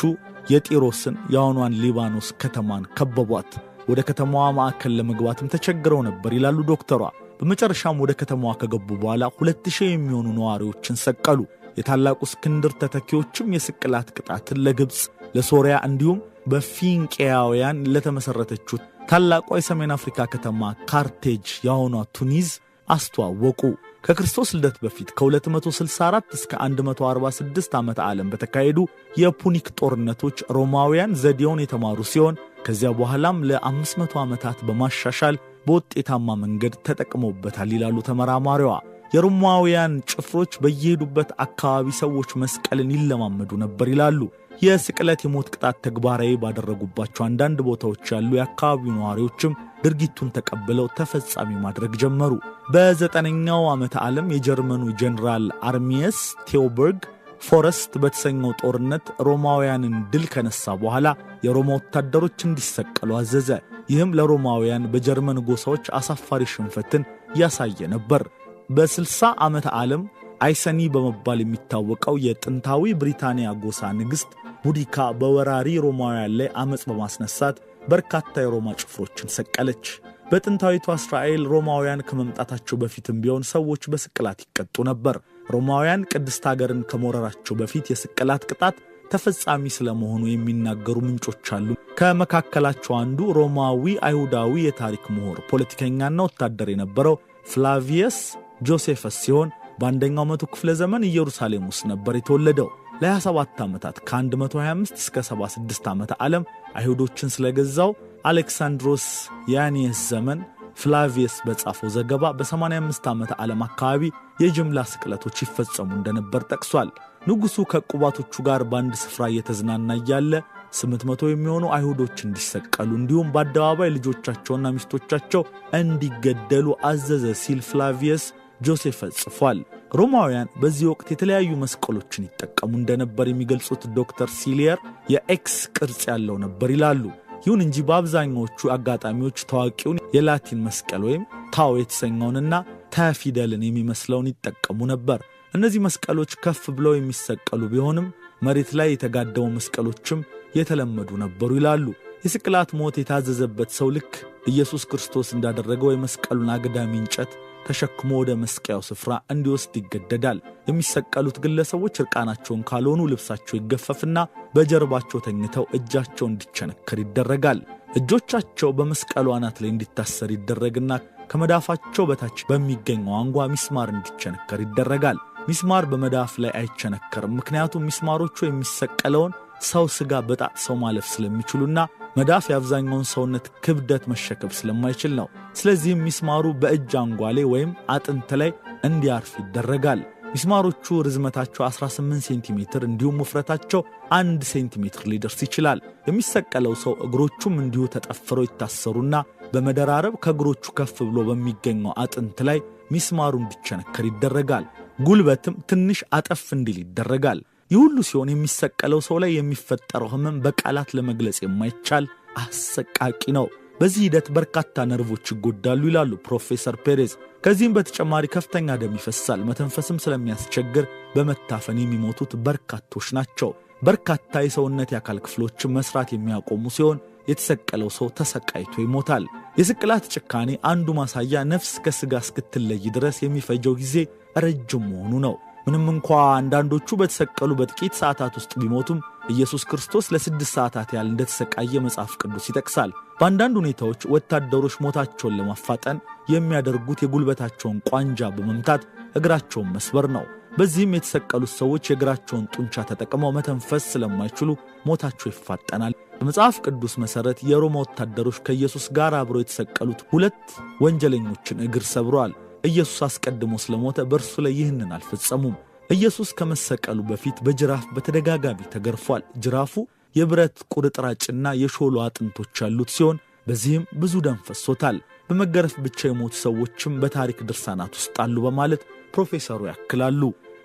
የጢሮስን የአሁኗን ሊባኖስ ከተማን ከበቧት። ወደ ከተማዋ ማዕከል ለመግባትም ተቸግረው ነበር ይላሉ ዶክተሯ። በመጨረሻም ወደ ከተማዋ ከገቡ በኋላ 2000 የሚሆኑ ነዋሪዎችን ሰቀሉ። የታላቁ እስክንድር ተተኪዎችም የስቅላት ቅጣትን ለግብፅ፣ ለሶሪያ እንዲሁም በፊንቄያውያን ለተመሠረተችው ታላቋ የሰሜን አፍሪካ ከተማ ካርቴጅ የአሁኗ ቱኒዝ አስተዋወቁ። ከክርስቶስ ልደት በፊት ከ264 እስከ 146 ዓመተ ዓለም በተካሄዱ የፑኒክ ጦርነቶች ሮማውያን ዘዴውን የተማሩ ሲሆን ከዚያ በኋላም ለ500 ዓመታት በማሻሻል በውጤታማ መንገድ ተጠቅመውበታል ይላሉ ተመራማሪዋ። የሮማውያን ጭፍሮች በየሄዱበት አካባቢ ሰዎች መስቀልን ይለማመዱ ነበር ይላሉ። የስቅለት የሞት ቅጣት ተግባራዊ ባደረጉባቸው አንዳንድ ቦታዎች ያሉ የአካባቢው ነዋሪዎችም ድርጊቱን ተቀብለው ተፈጻሚ ማድረግ ጀመሩ። በ9ኛው ዓመተ ዓለም የጀርመኑ ጀነራል አርሚየስ ቴዎበርግ ፎረስት በተሰኘው ጦርነት ሮማውያንን ድል ከነሳ በኋላ የሮማ ወታደሮች እንዲሰቀሉ አዘዘ። ይህም ለሮማውያን በጀርመን ጎሳዎች አሳፋሪ ሽንፈትን ያሳየ ነበር። በ60 ዓመተ ዓለም አይሰኒ በመባል የሚታወቀው የጥንታዊ ብሪታንያ ጎሳ ንግሥት ቡዲካ በወራሪ ሮማውያን ላይ አመጽ በማስነሳት በርካታ የሮማ ጭፍሮችን ሰቀለች። በጥንታዊቷ እስራኤል ሮማውያን ከመምጣታቸው በፊትም ቢሆን ሰዎች በስቅላት ይቀጡ ነበር። ሮማውያን ቅድስት ሀገርን ከመውረራቸው በፊት የስቅላት ቅጣት ተፈጻሚ ስለመሆኑ የሚናገሩ ምንጮች አሉ። ከመካከላቸው አንዱ ሮማዊ አይሁዳዊ የታሪክ ምሁር፣ ፖለቲከኛና ወታደር የነበረው ፍላቪየስ ጆሴፈስ ሲሆን በአንደኛው መቶ ክፍለ ዘመን ኢየሩሳሌም ውስጥ ነበር የተወለደው። ለ27 ዓመታት ከ125 እስከ 76 ዓመተ ዓለም አይሁዶችን ስለገዛው አሌክሳንድሮስ ያኒየስ ዘመን ፍላቪየስ በጻፈው ዘገባ በ85 ዓመተ ዓለም አካባቢ የጅምላ ስቅለቶች ይፈጸሙ እንደነበር ጠቅሷል። ንጉሡ ከቁባቶቹ ጋር በአንድ ስፍራ እየተዝናና እያለ 800 የሚሆኑ አይሁዶች እንዲሰቀሉ እንዲሁም በአደባባይ ልጆቻቸውና ሚስቶቻቸው እንዲገደሉ አዘዘ ሲል ፍላቪየስ ጆሴፈስ ጽፏል። ሮማውያን በዚህ ወቅት የተለያዩ መስቀሎችን ይጠቀሙ እንደነበር የሚገልጹት ዶክተር ሲሊየር የኤክስ ቅርጽ ያለው ነበር ይላሉ። ይሁን እንጂ በአብዛኛዎቹ አጋጣሚዎች ታዋቂውን የላቲን መስቀል ወይም ታው የተሰኘውንና ተፊደልን የሚመስለውን ይጠቀሙ ነበር። እነዚህ መስቀሎች ከፍ ብለው የሚሰቀሉ ቢሆንም መሬት ላይ የተጋደሙ መስቀሎችም የተለመዱ ነበሩ ይላሉ። የስቅላት ሞት የታዘዘበት ሰው ልክ ኢየሱስ ክርስቶስ እንዳደረገው የመስቀሉን አግዳሚ እንጨት ተሸክሞ ወደ መስቀያው ስፍራ እንዲወስድ ይገደዳል። የሚሰቀሉት ግለሰቦች እርቃናቸውን ካልሆኑ ልብሳቸው ይገፈፍና በጀርባቸው ተኝተው እጃቸው እንዲቸነከር ይደረጋል። እጆቻቸው በመስቀሉ አናት ላይ እንዲታሰር ይደረግና ከመዳፋቸው በታች በሚገኘው አንጓ ሚስማር እንዲቸነከር ይደረጋል። ሚስማር በመዳፍ ላይ አይቸነከርም፣ ምክንያቱም ሚስማሮቹ የሚሰቀለውን ሰው ሥጋ በጣጥሰው ማለፍ ስለሚችሉና መዳፍ የአብዛኛውን ሰውነት ክብደት መሸከም ስለማይችል ነው። ስለዚህም ሚስማሩ በእጅ አንጓሌ ወይም አጥንት ላይ እንዲያርፍ ይደረጋል። ሚስማሮቹ ርዝመታቸው 18 ሴንቲሜትር እንዲሁም ውፍረታቸው 1 ሴንቲሜትር ሊደርስ ይችላል። የሚሰቀለው ሰው እግሮቹም እንዲሁ ተጠፍረው ይታሰሩና በመደራረብ ከእግሮቹ ከፍ ብሎ በሚገኘው አጥንት ላይ ሚስማሩ እንዲቸነከር ይደረጋል። ጉልበትም ትንሽ አጠፍ እንዲል ይደረጋል። ይህ ሁሉ ሲሆን የሚሰቀለው ሰው ላይ የሚፈጠረው ሕመም በቃላት ለመግለጽ የማይቻል አሰቃቂ ነው። በዚህ ሂደት በርካታ ነርቮች ይጎዳሉ ይላሉ ፕሮፌሰር ፔሬዝ። ከዚህም በተጨማሪ ከፍተኛ ደም ይፈሳል። መተንፈስም ስለሚያስቸግር በመታፈን የሚሞቱት በርካቶች ናቸው። በርካታ የሰውነት የአካል ክፍሎችን መስራት የሚያቆሙ ሲሆን የተሰቀለው ሰው ተሰቃይቶ ይሞታል። የስቅላት ጭካኔ አንዱ ማሳያ ነፍስ ከሥጋ እስክትለይ ድረስ የሚፈጀው ጊዜ ረጅም መሆኑ ነው። ምንም እንኳ አንዳንዶቹ በተሰቀሉ በጥቂት ሰዓታት ውስጥ ቢሞቱም ኢየሱስ ክርስቶስ ለ6 ሰዓታት ያህል እንደተሰቃየ መጽሐፍ ቅዱስ ይጠቅሳል። በአንዳንድ ሁኔታዎች ወታደሮች ሞታቸውን ለማፋጠን የሚያደርጉት የጉልበታቸውን ቋንጃ በመምታት እግራቸውን መስበር ነው። በዚህም የተሰቀሉት ሰዎች የእግራቸውን ጡንቻ ተጠቅመው መተንፈስ ስለማይችሉ ሞታቸው ይፋጠናል። በመጽሐፍ ቅዱስ መሠረት የሮማ ወታደሮች ከኢየሱስ ጋር አብረው የተሰቀሉት 2 ወንጀለኞችን እግር ሰብረዋል። ኢየሱስ አስቀድሞ ስለሞተ በእርሱ ላይ ይህንን አልፈጸሙም። ኢየሱስ ከመሰቀሉ በፊት በጅራፍ በተደጋጋሚ ተገርፏል። ጅራፉ የብረት ቁርጥራጭና የሾሉ አጥንቶች ያሉት ሲሆን በዚህም ብዙ ደም ፈሶታል። በመገረፍ ብቻ የሞቱ ሰዎችም በታሪክ ድርሳናት ውስጥ አሉ በማለት ፕሮፌሰሩ ያክላሉ።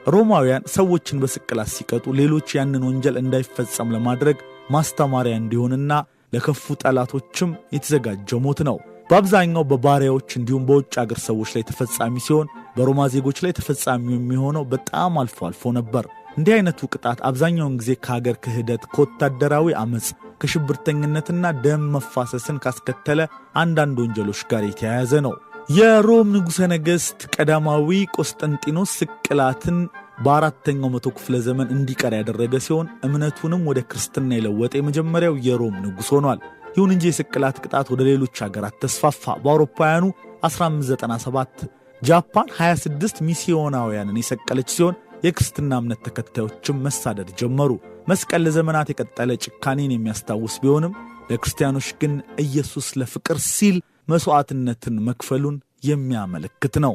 ሮማውያን ሰዎችን በስቅላት ሲቀጡ ሌሎች ያንን ወንጀል እንዳይፈጸም ለማድረግ ማስተማሪያ እንዲሆንና ለከፉ ጠላቶችም የተዘጋጀ ሞት ነው። በአብዛኛው በባሪያዎች እንዲሁም በውጭ አገር ሰዎች ላይ ተፈጻሚ ሲሆን በሮማ ዜጎች ላይ ተፈጻሚ የሚሆነው በጣም አልፎ አልፎ ነበር። እንዲህ አይነቱ ቅጣት አብዛኛውን ጊዜ ከሀገር ክህደት፣ ከወታደራዊ አመጽ፣ ከሽብርተኝነትና ደም መፋሰስን ካስከተለ አንዳንድ ወንጀሎች ጋር የተያያዘ ነው። የሮም ንጉሠ ነገሥት ቀዳማዊ ቆስጠንጢኖስ ስቅላትን በ4ኛው መቶ ክፍለ ዘመን እንዲቀር ያደረገ ሲሆን እምነቱንም ወደ ክርስትና የለወጠ የመጀመሪያው የሮም ንጉሥ ሆኗል። ይሁን እንጂ የስቅላት ቅጣት ወደ ሌሎች ሀገራት ተስፋፋ። በአውሮፓውያኑ 1597 ጃፓን 26 ሚስዮናውያንን የሰቀለች ሲሆን የክርስትና እምነት ተከታዮችም መሳደድ ጀመሩ። መስቀል ለዘመናት የቀጠለ ጭካኔን የሚያስታውስ ቢሆንም ለክርስቲያኖች ግን ኢየሱስ ለፍቅር ሲል መስዋዕትነትን መክፈሉን የሚያመለክት ነው።